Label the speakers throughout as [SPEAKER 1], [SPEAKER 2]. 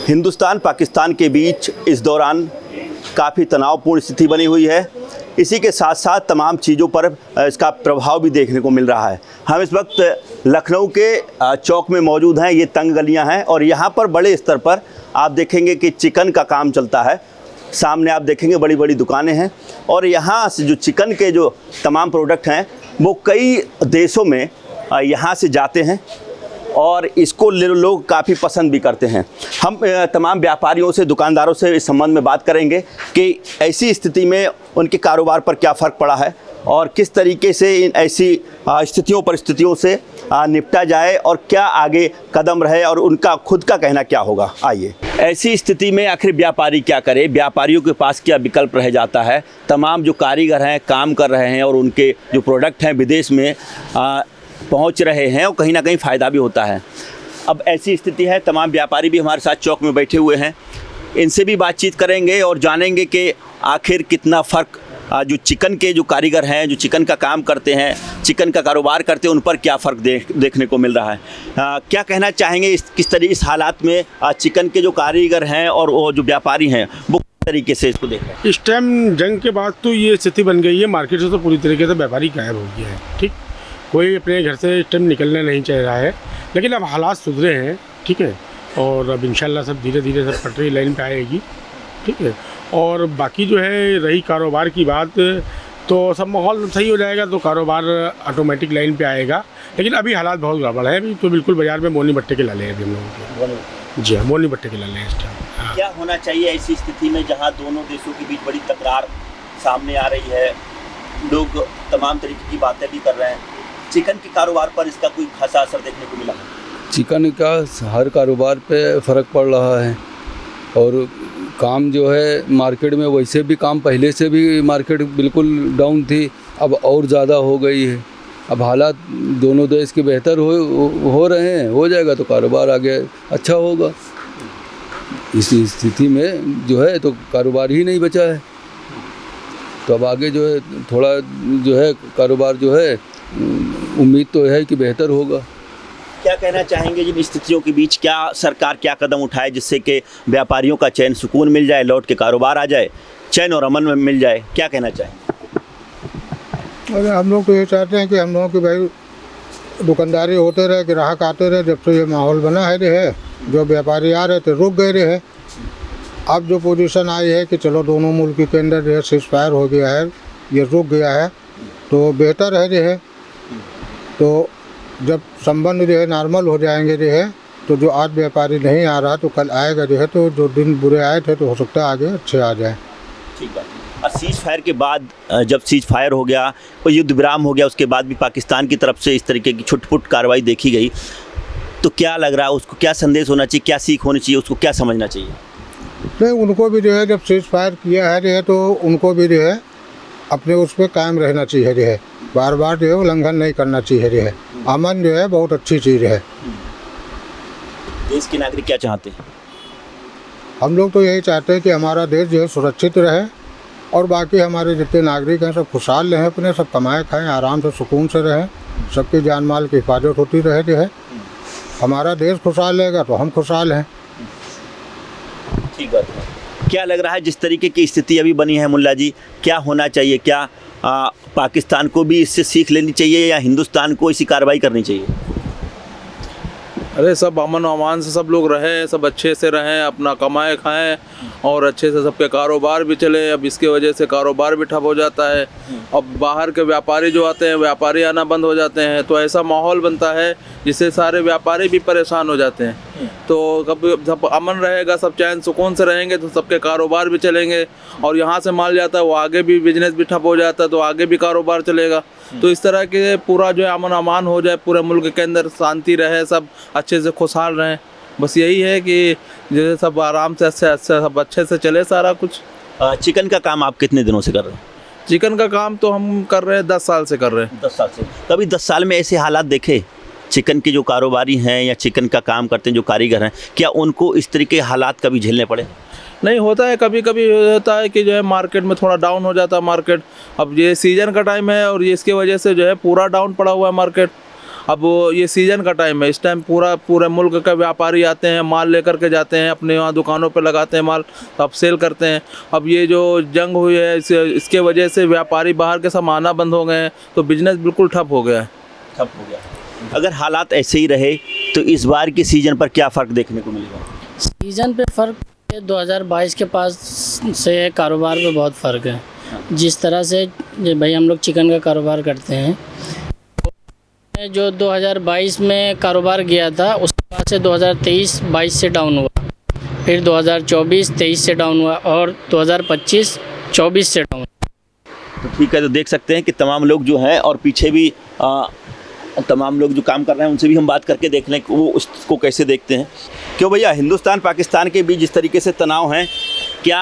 [SPEAKER 1] हिंदुस्तान पाकिस्तान के बीच इस दौरान काफ़ी तनावपूर्ण स्थिति बनी हुई है। इसी के साथ साथ तमाम चीज़ों पर इसका प्रभाव भी देखने को मिल रहा है। हम इस वक्त लखनऊ के चौक में मौजूद हैं। ये तंग गलियां हैं और यहाँ पर बड़े स्तर पर आप देखेंगे कि चिकन का काम चलता है। सामने आप देखेंगे बड़ी बड़ी दुकानें हैं और यहाँ से जो चिकन के जो तमाम प्रोडक्ट हैं वो कई देशों में यहाँ से जाते हैं और इसको लोग काफ़ी पसंद भी करते हैं। हम तमाम व्यापारियों से, दुकानदारों से इस संबंध में बात करेंगे कि ऐसी स्थिति में उनके कारोबार पर क्या फ़र्क पड़ा है और किस तरीके से इन ऐसी परिस्थितियों से निपटा जाए और क्या आगे कदम रहे और उनका खुद का कहना क्या होगा। आइए, ऐसी स्थिति में आखिर व्यापारी क्या करे, व्यापारियों के पास क्या विकल्प रह जाता है। तमाम जो कारीगर हैं, काम कर रहे हैं और उनके जो प्रोडक्ट हैं विदेश में पहुंच रहे हैं और कहीं ना कहीं फ़ायदा भी होता है। अब ऐसी स्थिति है, तमाम व्यापारी भी हमारे साथ चौक में बैठे हुए हैं। इनसे भी बातचीत करेंगे और जानेंगे कि आखिर कितना फ़र्क जो चिकन के जो कारीगर हैं, जो चिकन का काम करते हैं, चिकन का कारोबार करते हैं, उन पर क्या फ़र्क देखने को मिल रहा है। क्या कहना चाहेंगे किस तरीके इस हालात में चिकन के जो कारीगर हैं और वो जो व्यापारी हैं वो किस तरीके से इसको देख रहे हैं।
[SPEAKER 2] इस टाइम जंग के बाद तो ये स्थिति बन गई है, मार्केट से तो पूरी तरीके से व्यापारी गायब हो गया है। ठीक, कोई अपने घर से इस टाइम निकलना नहीं चाह रहा है, लेकिन अब हालात सुधरे हैं। ठीक है, और अब इंशाल्लाह सब धीरे धीरे सब पटरी लाइन पे आएगी। ठीक है, और बाकी जो है रही कारोबार की बात, तो सब माहौल सही हो जाएगा तो कारोबार ऑटोमेटिक लाइन पे आएगा। लेकिन अभी हालात बहुत गड़बड़ है। अभी तो बिल्कुल बाज़ार में मोनी भट्टे के लाले हैं अभी हम लोगों के। जी हाँ, मोनी भट्टे के लाले हैं इस टाइम।
[SPEAKER 1] क्या होना चाहिए ऐसी स्थिति में जहाँ दोनों देशों के बीच बड़ी तकरार सामने आ रही है, लोग तमाम तरीके की बातें भी कर रहे हैं, चिकन के कारोबार पर इसका कोई खासा असर देखने को मिला?
[SPEAKER 3] चिकन का हर कारोबार पे फ़र्क पड़ रहा है और काम जो है मार्केट में, वैसे भी काम पहले से भी मार्केट बिल्कुल डाउन थी, अब और ज़्यादा हो गई है। अब हालात दोनों देश के बेहतर हो रहे हैं, हो जाएगा तो कारोबार आगे अच्छा होगा। इसी स्थिति में जो है तो कारोबार ही नहीं बचा है, तो अब आगे जो है थोड़ा जो है कारोबार जो है उम्मीद तो है कि बेहतर होगा।
[SPEAKER 1] क्या कहना चाहेंगे जिन स्थितियों के बीच, क्या सरकार क्या कदम उठाए जिससे कि व्यापारियों का चैन सुकून मिल जाए, लौट के कारोबार आ जाए, चैन और अमन में मिल जाए? क्या कहना चाहेंगे?
[SPEAKER 4] अरे हम लोग तो ये चाहते हैं कि हम लोगों की भाई दुकानदारी होते रहे, ग्राहक आते रहे। जब से ये माहौल बना है जो व्यापारी आ रहे थे रुक गए रहे। अब जो पोजीशन आई है कि चलो दोनों मुल्क के अंदर जो है सीज़ फायर हो गया है, ये रुक गया है तो बेहतर है। तो जब संबंध जो है नॉर्मल हो जाएंगे तो जो आज व्यापारी नहीं आ रहा तो कल आएगा तो जो दिन बुरे आए थे तो हो सकता है आगे अच्छे आ जाए।
[SPEAKER 1] ठीक है। और सीज फायर के बाद, जब सीज फायर हो गया और युद्ध विराम हो गया, उसके बाद भी पाकिस्तान की तरफ से इस तरीके की छुटपुट कार्रवाई देखी गई, तो क्या लग रहा है उसको क्या संदेश होना चाहिए, क्या सीख होनी चाहिए, उसको क्या समझना चाहिए?
[SPEAKER 4] नहीं, उनको भी जो है जब सीज फायर किया है तो उनको भी जो है अपने उस पर कायम रहना चाहिए बार बार जो है उल्लंघन नहीं करना चाहिए अमन जो है बहुत अच्छी चीज़ है।
[SPEAKER 1] देश के नागरिक क्या चाहते हैं?
[SPEAKER 4] हम लोग तो यही चाहते हैं कि हमारा देश जो है सुरक्षित रहे और बाकी हमारे जितने नागरिक हैं सब खुशहाल रहें, अपने सब कमाए खाएं, आराम से सुकून से रहें, सबकी जान माल की हिफाजत होती रहे हमारा देश खुशहाल रहेगा तो हम खुशहाल हैं।
[SPEAKER 1] ठीक बात है। क्या लग रहा है जिस तरीके की स्थिति अभी बनी है मुल्ला जी, क्या होना चाहिए? क्या पाकिस्तान को भी इससे सीख लेनी चाहिए या हिंदुस्तान को इसी कार्रवाई करनी चाहिए?
[SPEAKER 5] अरे सब अमन अमान से सब लोग रहें, सब अच्छे से रहें, अपना कमाए खाएं और अच्छे से सबके कारोबार भी चले। अब इसके वजह से कारोबार भी ठप हो जाता है। अब बाहर के व्यापारी जो आते हैं, व्यापारी आना बंद हो जाते हैं, तो ऐसा माहौल बनता है जिससे सारे व्यापारी भी परेशान हो जाते हैं। तो कभी जब अमन रहेगा, सब चैन सुकून से रहेंगे तो सबके कारोबार भी चलेंगे और यहाँ से माल जाता है वो आगे भी बिजनेस भी ठप हो जाता है तो आगे भी कारोबार चलेगा। तो इस तरह के पूरा जो है अमन अमान हो जाए, पूरे मुल्क के अंदर शांति रहे, सब अच्छे से खुशहाल रहें। बस यही है कि जैसे सब आराम से सब अच्छे से चले सारा कुछ।
[SPEAKER 1] चिकन का काम आप कितने दिनों से कर रहे हैं?
[SPEAKER 5] चिकन का काम तो हम कर रहे हैं 10 साल से कर रहे हैं।
[SPEAKER 1] 10 साल से। कभी 10 साल में ऐसे हालात देखे चिकन के जो कारोबारी हैं या चिकन का काम करते हैं जो कारीगर हैं, क्या उनको इस तरीके के हालात कभी झेलने पड़े?
[SPEAKER 5] नहीं, होता है कभी कभी होता है कि जो है मार्केट में थोड़ा डाउन हो जाता है मार्केट। अब ये सीज़न का टाइम है और ये इसके वजह से जो है पूरा डाउन पड़ा हुआ है मार्केट। अब ये सीज़न का टाइम है, इस टाइम पूरे मुल्क के व्यापारी आते हैं, माल लेकर के जाते हैं, अपने वहाँ दुकानों पे लगाते हैं माल, तब सेल करते हैं। अब ये जो जंग हुई है इसके वजह से व्यापारी बाहर के सब आना बंद हो गए हैं, तो बिजनेस बिल्कुल ठप हो गया है।
[SPEAKER 1] ठप हो गया। अगर हालात ऐसे ही रहे तो इस बार की सीजन पर क्या फ़र्क देखने को मिलेगा?
[SPEAKER 6] सीज़न पे फ़र्क 2022 के पास से कारोबार पे बहुत फ़र्क है। जिस तरह से भाई हम लोग चिकन का कारोबार करते हैं, जो 2022 में कारोबार गया था उसके बाद से 2023-22 से डाउन हुआ, फिर 2024-23 से डाउन हुआ और 2025-24 से डाउन।
[SPEAKER 1] तो ठीक है, तो देख सकते हैं कि तमाम लोग जो हैं और पीछे भी तमाम लोग जो काम कर रहे हैं उनसे भी हम बात करके देख लें कि वो उसको कैसे देखते हैं। क्यों भैया, हिंदुस्तान पाकिस्तान के बीच जिस तरीके से तनाव है, क्या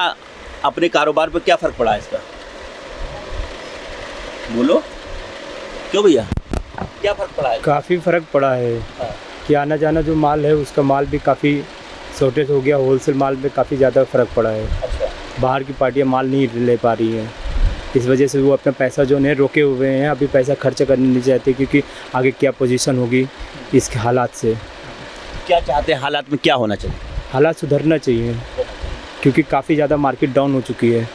[SPEAKER 1] अपने कारोबार पर क्या फ़र्क पड़ा है इसका? बोलो, क्यों भैया, क्या फ़र्क पड़ा है?
[SPEAKER 7] काफ़ी फ़र्क पड़ा है कि आना जाना जो माल है उसका माल भी काफ़ी शॉर्टेज हो गया, होलसेल माल में काफ़ी ज़्यादा फ़र्क पड़ा है। बाहर की पार्टियां माल नहीं ले पा रही हैं, इस वजह से वो अपना पैसा जो है रोके हुए हैं, अभी पैसा खर्च करने नहीं चाहते क्योंकि आगे क्या पोजीशन होगी इस हालात से।
[SPEAKER 1] क्या चाहते हैं, हालात में क्या होना चाहिए?
[SPEAKER 7] हालात सुधरना चाहिए क्योंकि काफ़ी ज़्यादा मार्केट डाउन हो चुकी है,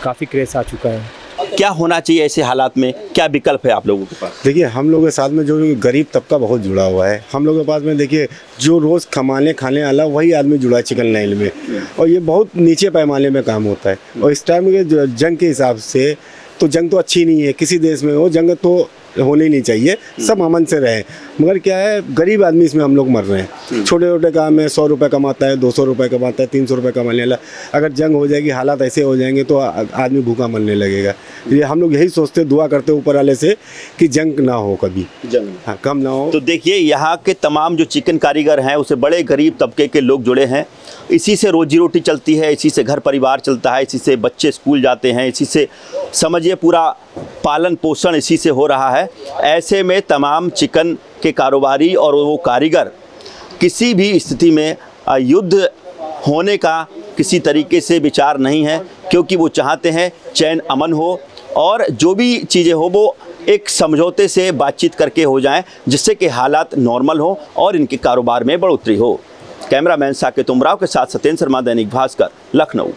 [SPEAKER 7] काफ़ी क्रेश आ चुका है।
[SPEAKER 1] क्या होना चाहिए ऐसे हालात में, क्या विकल्प है आप लोगों के पास?
[SPEAKER 8] देखिए, हम लोगों के साथ में जो गरीब तबका बहुत जुड़ा हुआ है। हम लोगों के पास में देखिए जो रोज़ कमाने खाने वाला वही आदमी जुड़ा है चिकन लाइन में, और ये बहुत नीचे पैमाने में काम होता है। और इस टाइम के जंग के हिसाब से तो जंग तो अच्छी नहीं है, किसी देश में हो जंग तो होनी नहीं चाहिए, सब अमन से रहे। मगर क्या है, गरीब आदमी इसमें हम लोग मर रहे हैं। छोटे छोटे काम में 100 रुपये कमाता है, 200 रुपये कमाता है, 300 रुपये कमाने वाला, अगर जंग हो जाएगी, हालात ऐसे हो जाएंगे तो आदमी भूखा मरने लगेगा। ये हम लोग यही सोचते, दुआ करते ऊपर वाले से कि जंग ना हो, कभी
[SPEAKER 1] जंग
[SPEAKER 8] हाँ कम ना हो।
[SPEAKER 1] तो देखिए, यहाँ के तमाम जो चिकन कारीगर हैं उसे बड़े गरीब तबके के लोग जुड़े हैं, इसी से रोजी रोटी चलती है, इसी से घर परिवार चलता है, इसी से बच्चे स्कूल जाते हैं, इसी से समझिए पूरा पालन पोषण इसी से हो रहा है। ऐसे में तमाम चिकन के कारोबारी और वो कारीगर किसी भी स्थिति में युद्ध होने का किसी तरीके से विचार नहीं है, क्योंकि वो चाहते हैं चैन अमन हो और जो भी चीज़ें हो वो एक समझौते से बातचीत करके हो जाएं, जिससे कि हालात नॉर्मल हो और इनके कारोबार में बढ़ोतरी हो। कैमरामैन साकेत उमराव के साथ सत्येंद्र शर्मा, दैनिक भास्कर, लखनऊ।